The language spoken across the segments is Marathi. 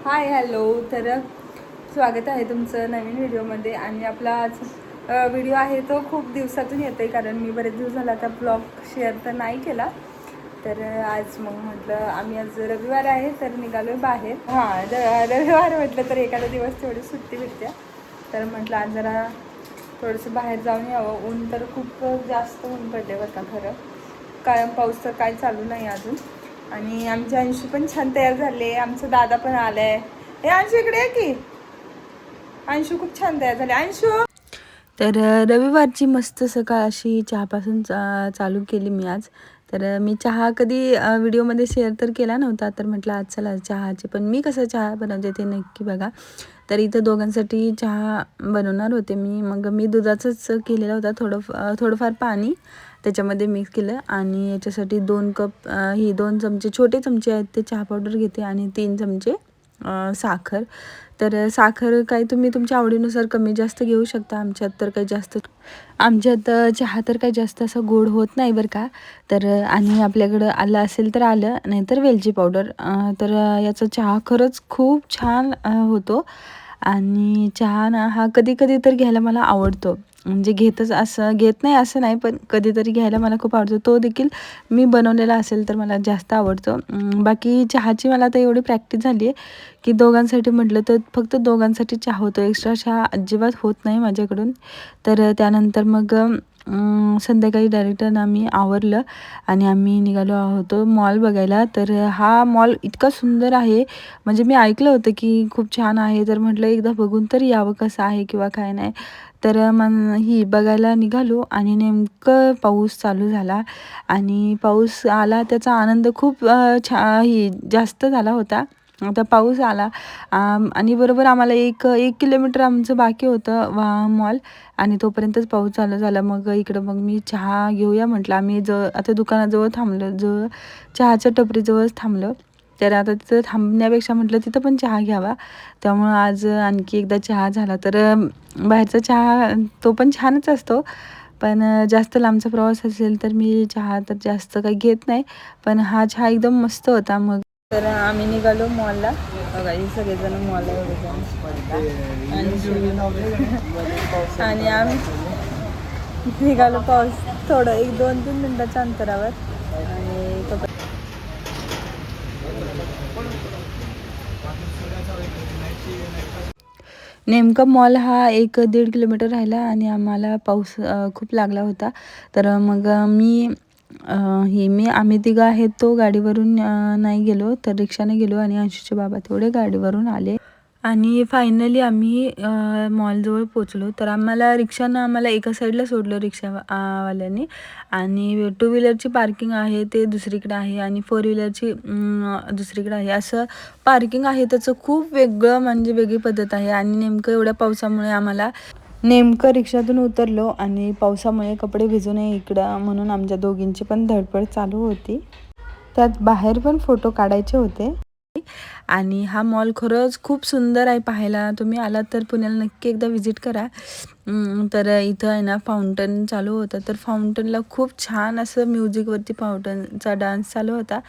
Hi hello. तर स्वागत आहे तुमचं नवीन व्हिडिओमध्ये. आणि आपला आज व्हिडिओ आहे तो खूप दिवसातून येतो आहे, कारण मी बरेच दिवस झाला आता ब्लॉग शेअर तर नाही केला. तर आज मग म्हटलं आम्ही आज रविवार आहे तर निघालो बाहेर. रविवार म्हटलं तर एखादा दिवस तेवढी सुट्टी भेटते, तर म्हटलं आज जरा थोडंसं बाहेर जाऊन यावं. ऊन तर खूप जास्त ऊन पडले बरं का. खरं कायम पाऊस तर काय चालू नाही अजून. आणि आमचे अंशू पण छान तयार झाले, आमचा दादा पण आलाय. हे अंशू इकडे आहे की. अंशू खूप छान तयार झाले. अंशू. तर रविवारची मस्त सकाळ अशी चहापासून चालू केली मी आज. तर मी चहा कधी व्हिडिओमध्ये शेअर तर केला नव्हता, तर म्हटलं आज चला चहाची पण मी कसं चहा बनवते ते नक्की बघा. तर इथं दोघांसाठी चहा बनवणार होते मी. मग मी दुधाचंच केलेला होता, थोडंफार पाणी त्याच्यामध्ये मिक्स केलं. आणि याच्यासाठी 2 कप ही 2 चमचे छोटे चमचे आहेत ते चहा पावडर घेते, आणि 3 चमचे साखर. तर साखर काही तुम्ही तुमच्या आवडीनुसार कमी जास्त घेऊ शकता. आमच्यात चहा तर काही जास्त असं गोड होत नाही बरं का. तर आणि आपल्याकडं आलं असेल तर आलं, नाहीतर वेलची पावडर. तर याचा चहा खरंच खूप छान होतो. आणि चहा ना हा कधी कधी तर घ्यायला मला आवडतो. म्हणजे घेत नाही असं नाही, पण कधीतरी घ्यायला मला खूप आवडतो. तो देखील मी बनवलेला असेल तर मला जास्त आवडतो. बाकी चहाची मला आता एवढी प्रॅक्टिस झाली आहे की दोघांसाठी म्हटलं तर फक्त दोघांसाठी चहा होतो, एक्स्ट्रा चहा अजिबात होत नाही माझ्याकडून. तर त्यानंतर मग संध्याकाळी डायरेक्ट आम्ही आवरलं आणि आम्ही निघालो होतो मॉल बघायला. तर हा मॉल इतका सुंदर आहे, म्हणजे मी ऐकलं होतं की खूप छान आहे, तर म्हटलं एकदा बघून तर यावं कसं आहे किंवा काय नाही. तर ही बघायला निघालो आणि नेमकं पाऊस चालू झाला. आणि पाऊस आला त्याचा आनंद खूप जास्त झाला होता. आता पाऊस आला आणि बरोबर आम्हाला एक किलोमीटर आमचं बाकी होतं मॉल, आणि तोपर्यंतच पाऊस चालू झाला. मग इकडं मग मी चहा घेऊया म्हटलं. आम्ही आता दुकानाजवळ थांबलो, चहाच्या टपरीजवळच थांबलो. तर आता तिथं थांबण्यापेक्षा म्हटलं तिथं पण चहा घ्यावा. त्यामुळं आज आणखी एकदा चहा झाला. तर बाहेरचा चहा तो पण छानच असतो, पण जास्त लांबचा प्रवास असेल तर मी चहा तर जास्त काही घेत नाही, पण हा चहा एकदम मस्त होता. मग तर आम्ही निघालो मॉलला. बघा ही सगळेजण मॉलला आणि आम्ही निघालो पाऊस थोडं 1-2-3 मिनटाच्या अंतरावर. आणि तो नेमका मॉल हा 1-1.5 किलोमीटर राहिला आणि आम्हाला पाऊस खूप लागला होता. तर मग आम्ही तिघं आहेत तो गाडीवरून नाही गेलो, तर रिक्षाने गेलो आणि अंशूचे बाबा तेवढे गाडीवरून आले. आणि फायनली आम्ही मॉलजवळ पोचलो. तर आम्हाला एका साईडला सोडलं वाल्यांनी. आणि 2 व्हीलरची पार्किंग आहे ते दुसरीकडे आहे, आणि 4 व्हीलरची दुसरीकडे आहे. असं पार्किंग आहे त्याचं खूप वेगळं, म्हणजे वेगळी पद्धत आहे. आणि नेमकं एवढ्या पावसामुळे आम्हाला रिक्षातून उतरलो आणि पावसामुळे कपडे भिजू नये इकडं म्हणून आमच्या दोघींची पण धडपड चालू होती. त्यात बाहेर पण फोटो काढायचे होते. आणि हा मॉल खरंच खूप सुंदर आहे पाहायला. तुम्ही आलात तर पुण्याला नक्की एकदा व्हिजिट करा. तर इथं आहे ना फाउंटन चालू होतं, तर फाउंटनला खूप छान असं म्युझिकवरती फाउंटनचा डान्स चालू होता.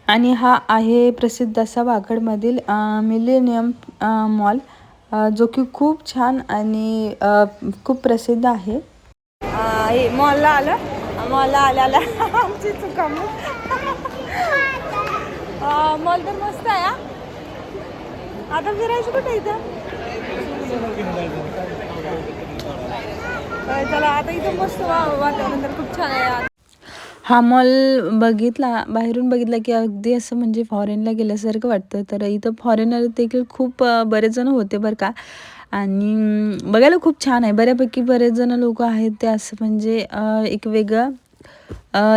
आणि हा आहे प्रसिद्ध असा वाकडमधील मिलेनियम मॉल, जो की खूप छान आणि खूप प्रसिद्ध आहे. मॉलला आल्या आमची चुका मॉल तर मस्त आहे. आता फिरायचं कुठे इथं. चला आता इथं मस्त वातावरण तर खूप छान आहे. हा मॉल बाहेरून बघितला की अगदी असं म्हणजे फॉरेनला गेल्यासारखं वाटतं. तर इथं फॉरेनर देखील खूप बरेच जण होते बरं का. आणि बघायला खूप छान आहे. बऱ्यापैकी बरेच जण लोक आहेत ते असं म्हणजे एक वेगळं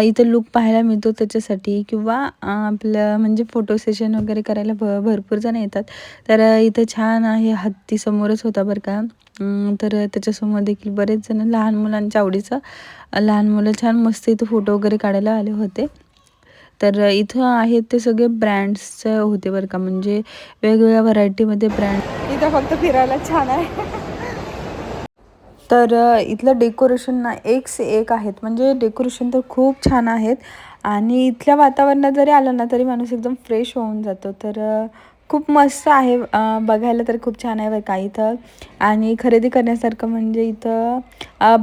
इथं लूक पाहायला मिळतो त्याच्यासाठी, किंवा आपलं म्हणजे फोटो सेशन वगैरे करायला भरपूर जण येतात. तर इथं छान आहे. हत्ती समोरच होता बरं का. तर त्याच्यासमोर देखील बरेच जण लहान मुलांच्या आवडीचं, लहान मुलं छान मस्त इथं फोटो वगैरे काढायला आले होते. तर इथं आहेत ते सगळे ब्रँड्सचे होते बरं का, म्हणजे वेगवेगळ्या व्हरायटीमध्ये ब्रँड. इथं फक्त फिरायला छान आहे. तर इथलं डेकोरेशन ना एक से एक आहेत, म्हणजे डेकोरेशन तर खूप छान आहेत. आणि इथल्या वातावरणात जरी आलं ना तरी माणूस एकदम फ्रेश होऊन जातो. तर खूप मस्त आहे, बघायला तर खूप छान आहे बरं का इथं. आणि खरेदी करण्यासारखं म्हणजे इथं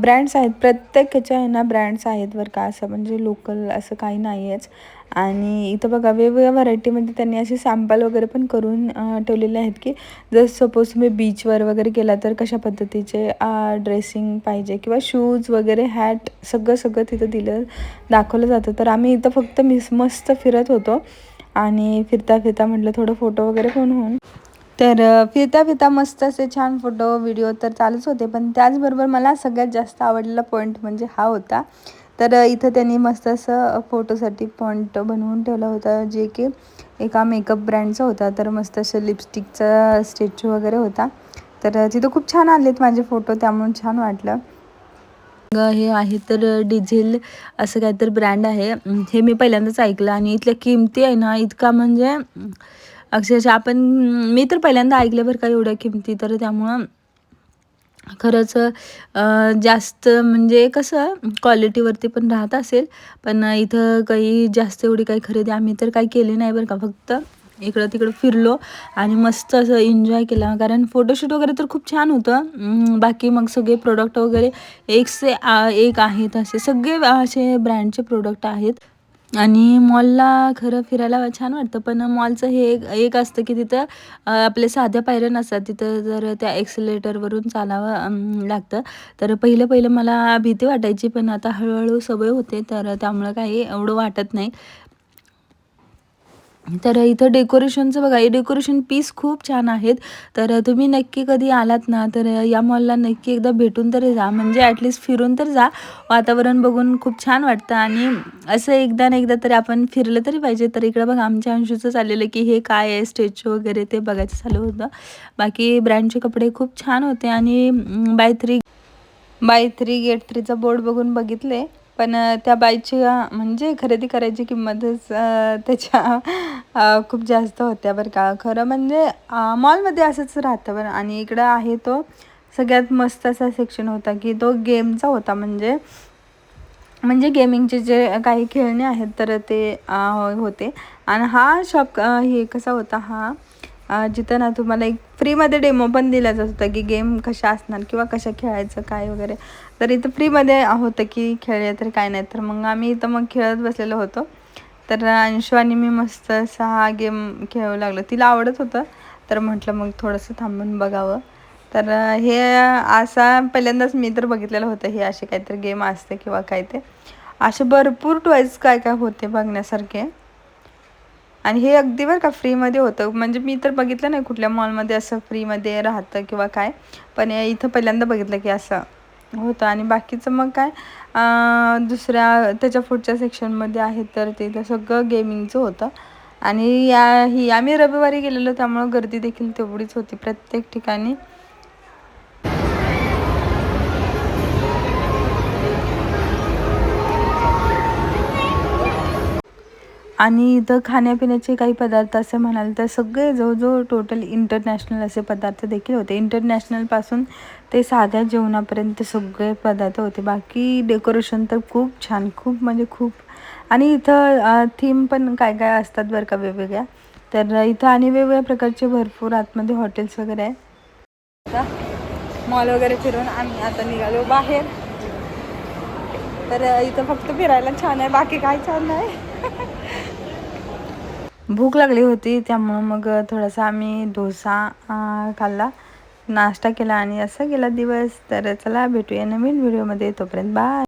ब्रँड्स आहेत, प्रत्येक ह्याच्या आहे ना ब्रँड्स आहेत बरं का, असं म्हणजे लोकल असं काही नाही आहेच. आणि इथं बघा वेगवेगळ्या व्हरायटीमध्ये त्यांनी असे सॅम्पल वगैरे पण करून ठेवलेले आहेत, की जर सपोज तुम्ही बीचवर वगैरे गेला तर कशा पद्धतीचे ड्रेसिंग पाहिजे किंवा शूज वगैरे हॅट सगळं सगळं तिथं दाखवलं जातं. तर आम्ही इथं फक्त मस्त फिरत होतो आणि फिरता फिरता म्हटलं थोडं फोटो वगैरे पण होऊन. तर फिरता फिरता मस्त असे छान फोटो व्हिडिओ तर चालूच होते, पण त्याचबरोबर मला सगळ्यात जास्त आवडलेला पॉईंट म्हणजे हा होता. तर इथं त्यांनी मस्त असं फोटोसाठी पॉईंट बनवून ठेवला होता, जे की एका मेकअप ब्रँडचा होता. तर मस्त असं लिपस्टिकचा स्टॅच्यू वगैरे होता. तर तिथं खूप छान आलेत माझे फोटो, त्यामुळे छान वाटलं. हे आहे तर डिझेल असं काहीतरी ब्रँड आहे. हे मी पहिल्यांदाच ऐकलं आणि इथल्या किमती आहे ना इतका म्हणजे अक्षरशः मी तर पहिल्यांदा ऐकलं बरं का एवढ्या किमती. तर त्यामुळं खरंच जास्त म्हणजे कसं क्वालिटीवरती पण राहत असेल, पण इथं काही जास्त एवढी काही खरेदी आम्ही तर काही केली नाही बरं का. फक्त इकडं तिकडं फिरलो आणि मस्त असं एन्जॉय केला, कारण फोटोशूट वगैरे तर खूप छान होतं. बाकी मग सगळे प्रोडक्ट वगैरे एक से एक आहेत, असे सगळे असे ब्रँडचे प्रोडक्ट आहेत. आणि मॉलला खरं फिरायला छान वाटतं, पण मॉलचं हे एक एक असतं की तिथं आपल्या साध्या पायऱ्या नसतात, तिथं जर त्या एक्सिलेटरवरून चालावं लागतं. तर पहिलं पहिलं मला भीती वाटायची, पण आता हळूहळू सवय होते, तर त्यामुळं काही एवढं वाटत नाही. तर इथं डेकोरेशनचं बघा, हे डेकोरेशन पीस खूप छान आहेत. तर तुम्ही नक्की कधी आलात ना तर या मॉलला नक्की एकदा भेटून तरी जा, म्हणजे ॲटलिस्ट फिरून तर जा. वातावरण बघून खूप छान वाटतं आणि असं एकदा ना एकदा तरी आपण फिरलं तरी पाहिजे. तर इकडं बघा आमच्या अंशूचं चाललेलं की हे काय आहे स्टॅच्यू वगैरे ते बघायचं चालू होतं. बाकी ब्रँडचे कपडे खूप छान होते आणि बाय 3 गेट 3चा बोर्ड बघून बघितले. पण त्या बाईची म्हणजे खरेदी करायची किंमतच त्याच्या खूप जास्त होत्या बरं का. खरं म्हणजे मॉलमध्ये असंच राहतं बरं. आणि इकडं आहे तो सगळ्यात मस्त असा सेक्शन होता, की तो गेमचा होता. म्हणजे म्हणजे गेमिंगचे जे काही खेळणे आहेत तर ते होते. आणि हा शॉप हे कसा होता हा, जिथं ना तुम्हाला एक फ्रीमध्ये डेमो पण दिला जात होता, की गेम कशा असणार किंवा कशा खेळायचं काय वगैरे. तर इथं फ्रीमध्ये होतं की खेळले तर काय नाही. तर मग आम्ही इथं मग खेळत बसलेलो होतो. तर अंशू आणि मी मस्त असा हा गेम खेळू लागलो, तिला आवडत होतं. तर म्हटलं मग थोडंसं थांबून बघावं. तर हे असा पहिल्यांदाच मी तर बघितलेलं होतं, हे असे काहीतरी गेम असते किंवा काय ते असे भरपूर टॉईज काय काय होते बघण्यासारखे. आणि हे अगदी बरं का फ्रीमध्ये होतं, म्हणजे मी तर बघितलं नाही कुठल्या मॉलमध्ये असं फ्रीमध्ये राहतं किंवा काय. पण इथं पहिल्यांदा बघितलं की असं होतं. आणि बाकीचं मग काय दुसऱ्या त्याच्या पुढच्या सेक्शनमध्ये आहे तर तिथं सगळं गेमिंगचं होतं. आणि आम्ही रविवारी गेलेलो, त्यामुळं गर्दी देखील तेवढीच होती प्रत्येक ठिकाणी. आणि इथं खाण्यापिण्याचे काही पदार्थ असे म्हणाल तर सगळे जवळजवळ टोटल इंटरनॅशनल असे पदार्थ देखील होते. इंटरनॅशनलपासून ते साध्या जेवणापर्यंत सगळे पदार्थ होते. बाकी डेकोरेशन तर खूप छान, खूप म्हणजे खूप. आणि इथं थीम पण काय काय असतात बरं का वेगवेगळ्या. तर इथं आणि वेगवेगळ्या प्रकारचे भरपूर आतमध्ये हॉटेल्स वगैरे आहे. आता मॉल वगैरे फिरून आम्ही आता निघालो बाहेर. तर इथं फक्त फिरायला छान आहे, बाकी काय छान नाही. भूक लागली होती, त्यामुळं मग थोडासा आम्ही डोसा खाल्ला, नाश्ता केला आणि असा गेला दिवस. तर चला भेटूया नवीन व्हिडिओमध्ये, तोपर्यंत बाय.